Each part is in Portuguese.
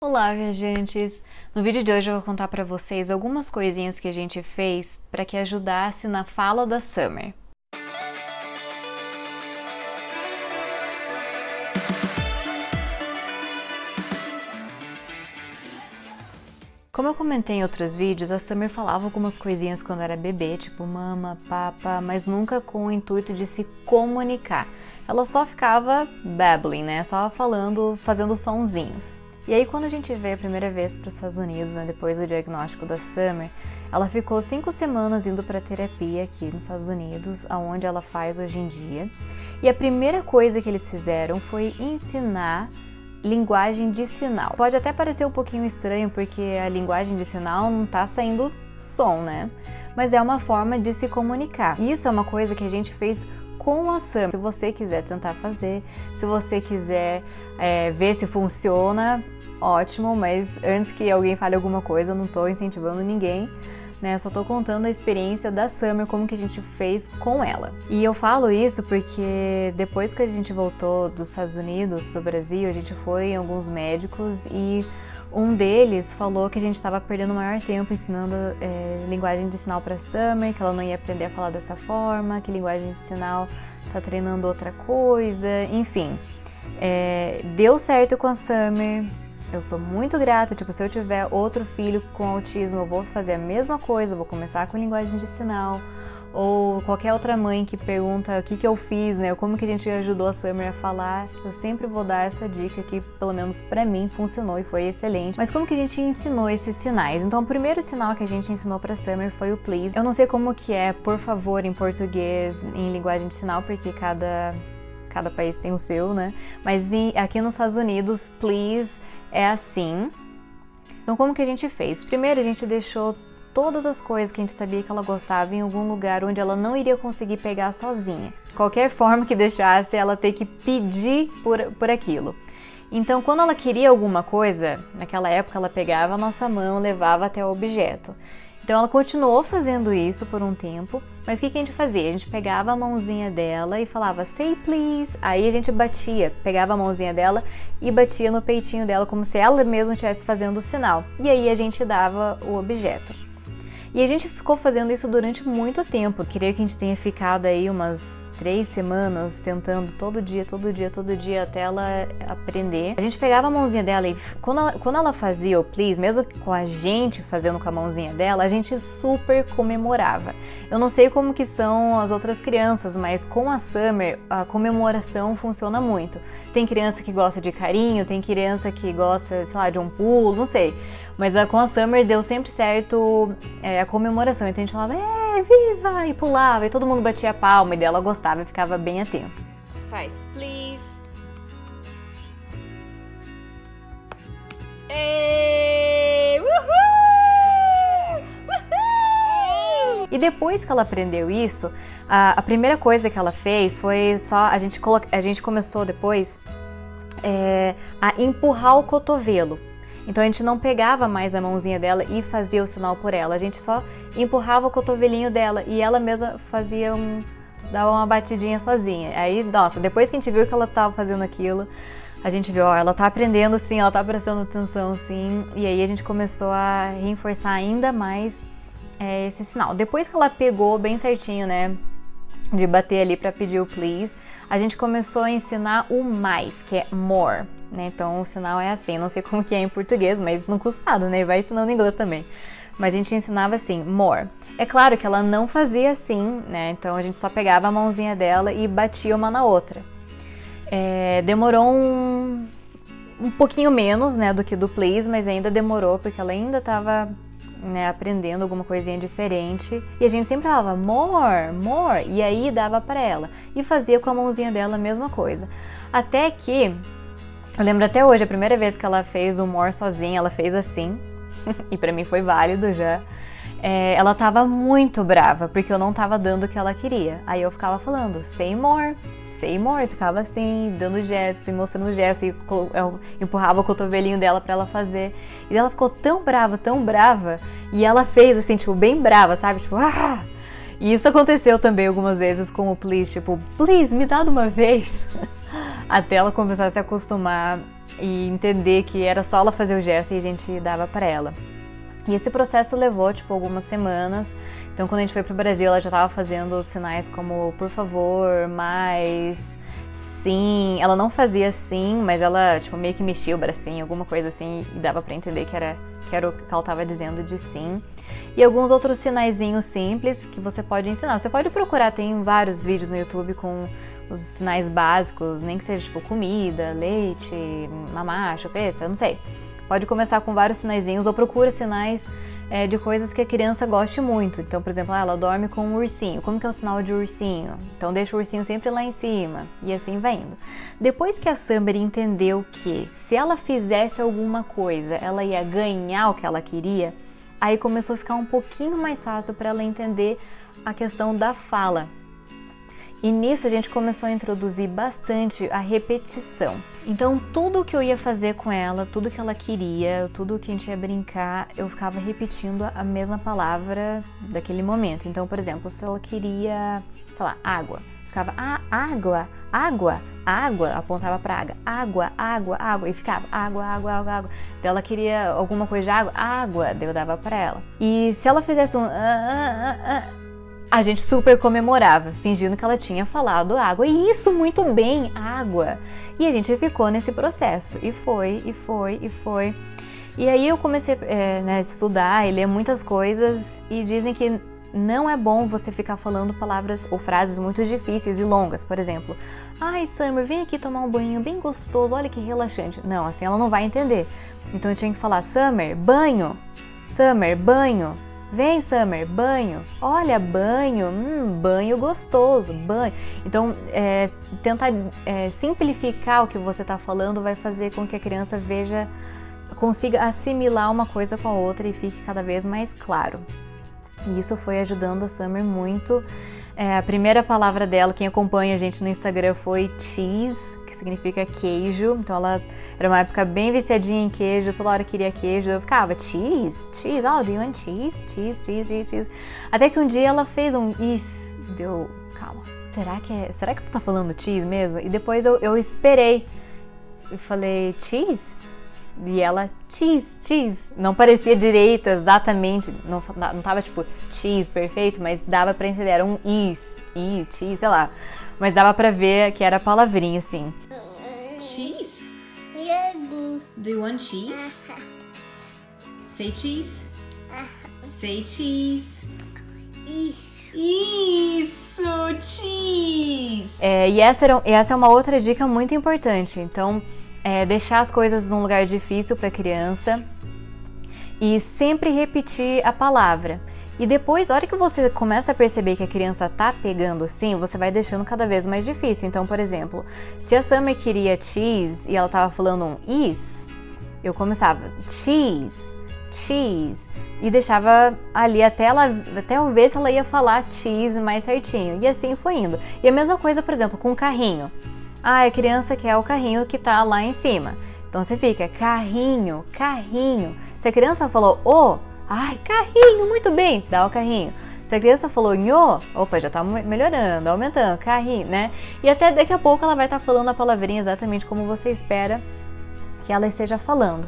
Olá, viajantes! No vídeo de hoje eu vou contar pra vocês algumas coisinhas que a gente fez para que ajudasse na fala da Summer. Como eu comentei em outros vídeos, a Summer falava algumas coisinhas quando era bebê, tipo mama, papa, mas nunca com o intuito de se comunicar. Ela só ficava babbling, né? Só falando, fazendo sonzinhos. E aí quando a gente veio a primeira vez para os Estados Unidos, né, depois do diagnóstico da Summer, ela ficou 5 semanas indo para terapia aqui nos Estados Unidos, aonde ela faz hoje em dia. E a primeira coisa que eles fizeram foi ensinar linguagem de sinal. Pode até parecer um pouquinho estranho porque a linguagem de sinal não tá saindo som, né? Mas é uma forma de se comunicar. E isso é uma coisa que a gente fez com a Summer. Se você quiser tentar fazer, se você quiser ver se funciona, ótimo, mas antes que alguém fale alguma coisa, eu não tô incentivando ninguém, né? Só tô contando a experiência da Summer, como que a gente fez com ela. E eu falo isso porque depois que a gente voltou dos Estados Unidos pro Brasil, a gente foi em alguns médicos e um deles falou que a gente estava perdendo o maior tempo ensinando linguagem de sinal para Summer, que ela não ia aprender a falar dessa forma, que linguagem de sinal tá treinando outra coisa, enfim. Deu certo com a Summer. Eu sou muito grata, tipo, se eu tiver outro filho com autismo, eu vou fazer a mesma coisa, vou começar com linguagem de sinal, ou qualquer outra mãe que pergunta o que eu fiz, né, como que a gente ajudou a Summer a falar, eu sempre vou dar essa dica que, pelo menos pra mim, funcionou e foi excelente. Mas como que a gente ensinou esses sinais? Então, o primeiro sinal que a gente ensinou pra Summer foi o please. Eu não sei como que é, por favor, em português, em linguagem de sinal, porque cada país tem o seu, né? Mas aqui nos Estados Unidos, please é assim. Então, como que a gente fez? Primeiro, a gente deixou todas as coisas que a gente sabia que ela gostava em algum lugar onde ela não iria conseguir pegar sozinha. Qualquer forma que deixasse, ela ter que pedir por aquilo. Então, quando ela queria alguma coisa, naquela época ela pegava a nossa mão, levava até o objeto. Então ela continuou fazendo isso por um tempo, mas o que a gente fazia? A gente pegava a mãozinha dela e falava say please, aí a gente batia, pegava a mãozinha dela e batia no peitinho dela como se ela mesma estivesse fazendo o sinal, e aí a gente dava o objeto. E a gente ficou fazendo isso durante muito tempo, creio que a gente tenha ficado aí umas 3 semanas tentando todo dia, até ela aprender. A gente pegava a mãozinha dela e quando ela fazia o please, mesmo com a gente fazendo com a mãozinha dela, a gente super comemorava. Eu não sei como que são as outras crianças, mas com a Summer, a comemoração funciona muito. Tem criança que gosta de carinho, tem criança que gosta, sei lá, de um pulo, não sei. Mas com a Summer deu sempre certo a comemoração. Então a gente falava, viva! E pulava, e todo mundo batia a palma, e dela gostava e ficava bem atento. Faz, please. Uhul! Uhul! E depois que ela aprendeu isso, a primeira coisa que ela fez foi só, a gente começou depois a empurrar o cotovelo. Então a gente não pegava mais a mãozinha dela e fazia o sinal por ela, a gente só empurrava o cotovelinho dela e ela mesma dava uma batidinha sozinha. Aí, nossa, depois que a gente viu que ela tava fazendo aquilo, a gente viu, ela tá aprendendo sim, ela tá prestando atenção sim, e aí a gente começou a reforçar ainda mais esse sinal. Depois que ela pegou bem certinho, né, de bater ali para pedir o please, a gente começou a ensinar o mais, que é more, né? Então o sinal é assim, não sei como que é em português, mas não custa nada, né? Vai ensinando em inglês também. Mas a gente ensinava assim, more. É claro que ela não fazia assim, né? Então a gente só pegava a mãozinha dela e batia uma na outra. Demorou um pouquinho menos, né, do que do please, mas ainda demorou porque ela ainda estava, né, aprendendo alguma coisinha diferente. E a gente sempre falava more, more, e aí dava para ela. E fazia com a mãozinha dela a mesma coisa. Até que, eu lembro até hoje, a primeira vez que ela fez o more sozinha, ela fez assim, e para mim foi válido já. Ela tava muito brava, porque eu não tava dando o que ela queria. Aí eu ficava falando, say more, ficava assim, dando gestos e mostrando gestos, e eu empurrava o cotovelinho dela pra ela fazer. E ela ficou tão brava, e ela fez assim, tipo, bem brava, sabe? Tipo, ah! E isso aconteceu também algumas vezes com o please, tipo, please, me dá de uma vez. Até ela começar a se acostumar e entender que era só ela fazer o gesto e a gente dava para ela. E esse processo levou, tipo, algumas semanas. Então, quando a gente foi pro Brasil, ela já tava fazendo sinais como por favor, mais, sim. Ela não fazia sim, mas ela, tipo, meio que mexia o bracinho, alguma coisa assim, e dava pra entender que era o que ela tava dizendo de sim. E alguns outros sinaizinhos simples que você pode ensinar. Você pode procurar, tem vários vídeos no YouTube com os sinais básicos, nem que seja, tipo, comida, leite, mamar, chupeta, eu não sei. Pode começar com vários sinaizinhos ou procura sinais de coisas que a criança goste muito. Então, por exemplo, ela dorme com um ursinho. Como que é o sinal de ursinho? Então deixa o ursinho sempre lá em cima e assim vai indo. Depois que a Summer entendeu que se ela fizesse alguma coisa, ela ia ganhar o que ela queria, aí começou a ficar um pouquinho mais fácil para ela entender a questão da fala. E nisso a gente começou a introduzir bastante a repetição. Então tudo que eu ia fazer com ela, tudo que ela queria, tudo que a gente ia brincar, eu ficava repetindo a mesma palavra daquele momento. Então, por exemplo, se ela queria, sei lá, água, ficava água, água, água, apontava pra água, água, água, e ficava água, água, água, água. Daí ela queria alguma coisa de água, daí eu dava pra ela. E se ela fizesse um a gente super comemorava, fingindo que ela tinha falado água. E isso, muito bem, água. E a gente ficou nesse processo. E foi. E aí eu comecei a estudar e ler muitas coisas. E dizem que não é bom você ficar falando palavras ou frases muito difíceis e longas. Por exemplo, ai, Summer, vem aqui tomar um banho bem gostoso, olha que relaxante. Não, assim ela não vai entender. Então eu tinha que falar, Summer, banho. Summer, banho. Vem, Summer, banho. Olha, banho, banho gostoso, banho. Então, tentar simplificar o que você está falando vai fazer com que a criança consiga assimilar uma coisa com a outra e fique cada vez mais claro. E isso foi ajudando a Summer muito. A primeira palavra dela, quem acompanha a gente no Instagram, foi cheese, que significa queijo. Então ela era uma época bem viciadinha em queijo, toda hora queria queijo. Eu ficava, cheese, oh, do you want cheese? Cheese. Até que um dia ela fez um is, deu, calma, será que tu tá falando cheese mesmo? E depois eu esperei, eu falei, cheese? E ela, cheese. Não parecia direito, exatamente, não tava tipo cheese perfeito, mas dava pra entender, era um cheese, sei lá. Mas dava pra ver que era palavrinha, assim. Cheese? Do you want cheese? Say cheese. Say cheese. Isso, cheese! E essa é uma outra dica muito importante, então... deixar as coisas num lugar difícil para a criança e sempre repetir a palavra. E depois, a hora que você começa a perceber que a criança tá pegando sim, você vai deixando cada vez mais difícil. Então, por exemplo, se a Summer queria cheese e ela tava falando um is, eu começava cheese, e deixava ali até eu ver se ela ia falar cheese mais certinho. E assim foi indo. E a mesma coisa, por exemplo, com o carrinho. A criança quer o carrinho que tá lá em cima. Então você fica, carrinho. Se a criança falou, carrinho, muito bem, dá o carrinho. Se a criança falou, nhô, opa, já tá melhorando, aumentando, carrinho, né? E até daqui a pouco ela vai estar falando a palavrinha exatamente como você espera que ela esteja falando.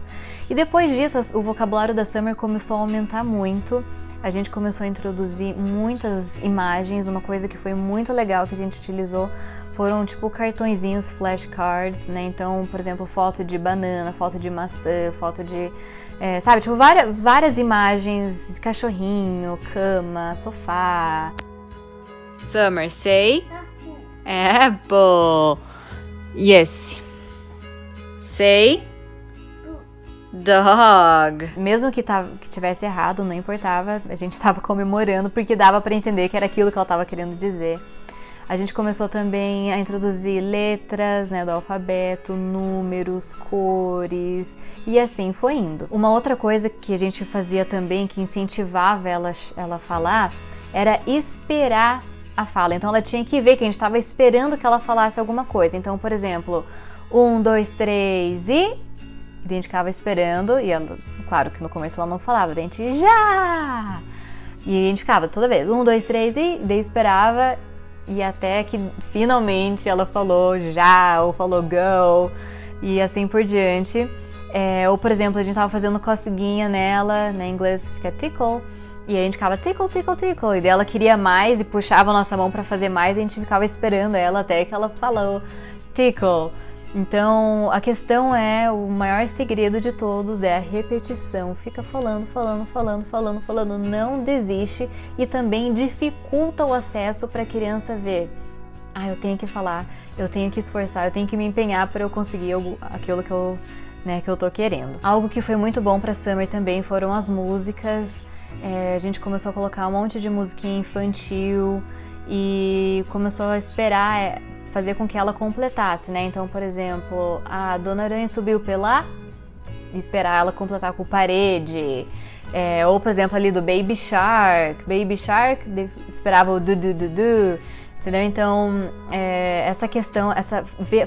E depois disso, o vocabulário da Summer começou a aumentar muito. A gente começou a introduzir muitas imagens. Uma coisa que foi muito legal que a gente utilizou foram tipo cartõezinhos, flashcards, né? Então, por exemplo, foto de banana, foto de maçã, foto de... sabe, tipo várias imagens de cachorrinho, cama, sofá. Summer, say apple. Yes. Say dog. Mesmo que tivesse errado, não importava, a gente estava comemorando porque dava para entender que era aquilo que ela estava querendo dizer. A gente começou também a introduzir letras, né, do alfabeto, números, cores e assim foi indo. Uma outra coisa que a gente fazia também, que incentivava ela a falar, era esperar a fala. Então ela tinha que ver que a gente estava esperando que ela falasse alguma coisa. Então, por exemplo, 1, 2, 3 e a gente ficava esperando e ela, claro que no começo ela não falava, a gente já! E a gente ficava toda vez, 1, 2, 3 e daí esperava e até que finalmente ela falou já ou falou go. e assim por diante. Ou, por exemplo, a gente tava fazendo coceguinha nela, né, em inglês fica tickle, e a gente ficava tickle, tickle, tickle, e daí ela queria mais e puxava a nossa mão pra fazer mais, e a gente ficava esperando ela até que ela falou tickle. Então, a questão o maior segredo de todos é a repetição. Fica falando, não desiste, e também dificulta o acesso para a criança ver. Eu tenho que falar, eu tenho que esforçar, eu tenho que me empenhar para eu conseguir aquilo que eu tô querendo. Algo que foi muito bom para Summer também foram as músicas. A gente começou a colocar um monte de musiquinha infantil e começou a esperar fazer com que ela completasse, né? Então, por exemplo, a Dona Aranha subiu pela... esperar ela completar com parede. Ou, por exemplo, ali do Baby Shark, esperava o du-du-du-du, entendeu? Então, essa questão,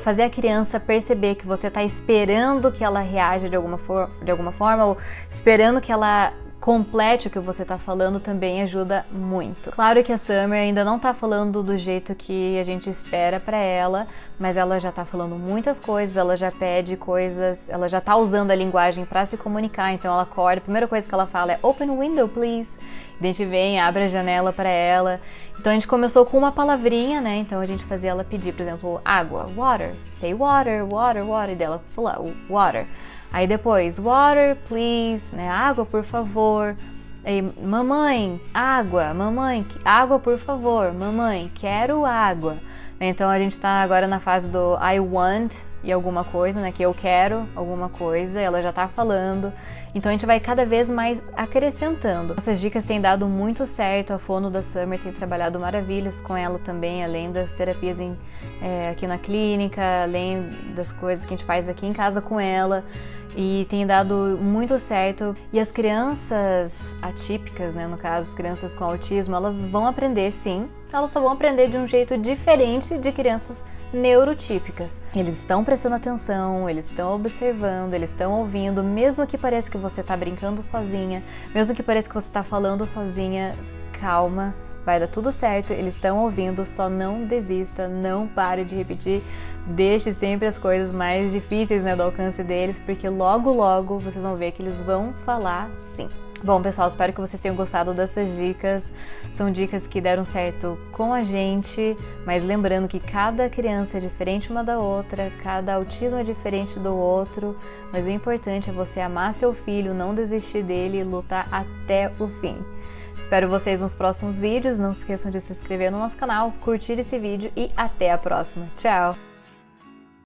fazer a criança perceber que você tá esperando que ela reaja de alguma forma, ou esperando que ela complete o que você tá falando, também ajuda muito. Claro que a Summer ainda não tá falando do jeito que a gente espera pra ela, mas ela já tá falando muitas coisas, ela já pede coisas, ela já tá usando a linguagem pra se comunicar, então ela acorda, a primeira coisa que ela fala é "Open window, please". A gente vem, abre a janela pra ela. Então a gente começou com uma palavrinha, né? Então a gente fazia ela pedir, por exemplo, água, water, say water, water, water, e dela falar water. Aí depois, water, please, né? Água, por favor. Aí, mamãe, água, por favor. Mamãe, quero água. Então a gente tá agora na fase do I want e alguma coisa, né? Que eu quero alguma coisa, ela já tá falando. Então a gente vai cada vez mais acrescentando. Essas dicas têm dado muito certo, a fono da Summer tem trabalhado maravilhas com ela também, além das terapias aqui na clínica, além das coisas que a gente faz aqui em casa com ela. E tem dado muito certo. E as crianças atípicas, né, no caso, as crianças com autismo, elas vão aprender sim, elas só vão aprender de um jeito diferente de crianças neurotípicas. Eles estão prestando atenção, eles estão observando, eles estão ouvindo, mesmo que pareça que você está brincando sozinha, mesmo que pareça que você está falando sozinha, calma. Vai dar tudo certo, eles estão ouvindo, só não desista, não pare de repetir, deixe sempre as coisas mais difíceis, né, do alcance deles, porque logo, logo vocês vão ver que eles vão falar sim. Bom, pessoal, espero que vocês tenham gostado dessas dicas. São dicas que deram certo com a gente, mas lembrando que cada criança é diferente uma da outra, cada autismo é diferente do outro, mas o importante é você amar seu filho, não desistir dele e lutar até o fim. Espero vocês nos próximos vídeos, não se esqueçam de se inscrever no nosso canal, curtir esse vídeo e até a próxima. Tchau!